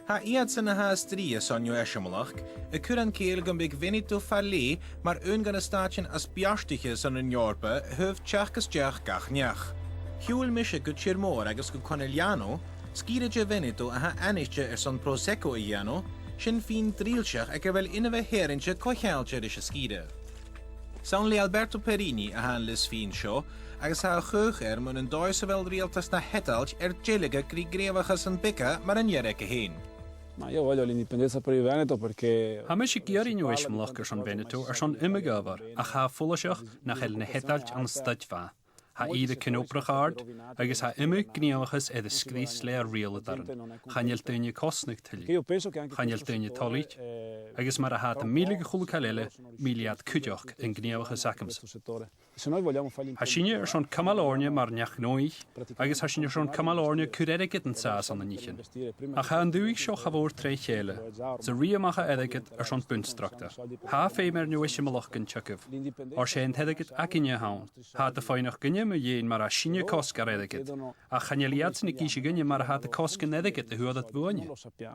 Ha iad sy'n ha stria sonio eisiamolach, y cwran cael gymbyg Veneto falli, maar gan ystadien as biastiche son yn Eorpa, hyf tiach gys diach gach niach. Hwyl mysio gyd chirmor agos gyd Corneliano, sgirige Veneto a ha anische son prosecco iano, sin fin drilsiach ac fel unaf herinche coichalche rys skide. Sawn le Alberto Perini a han lis fin sio, agos ha chwch mwyn yn does fel rialtas na hedalch gelige gri grefachas yn bica mar yn jereke heen. Ma io voglio l'indipendenza per il Veneto perché... Ha mis ik jari nu eismlach son Veneto son immegavar, ach ha fullasiach nach el ne hedalch an stadva. Ha ieder knoprachard, agus ha immer gnialachas de skris le real darin. Chanel dunje kostnig til. Chanel dunje tolich, agus mar ha de milige gulkalele, miliad kudjach en gnialachas akams. Ha sinje son kamalorne mar njach noich, agus ha sinje son kamalorne kuredeget en saas an de nichen. Ach ha an duig sjo gavoor tre chele. Ze riemacha edeget son puntstrakte. Ha femer nu eismlach gen tjukkev. Or zijn hedeget akinje haun. Ha de feinach gnje jen mar a sinne kosk redeket. A chaneliatsne kisje gnje mar ha de kosk nedeket de huadat woonje.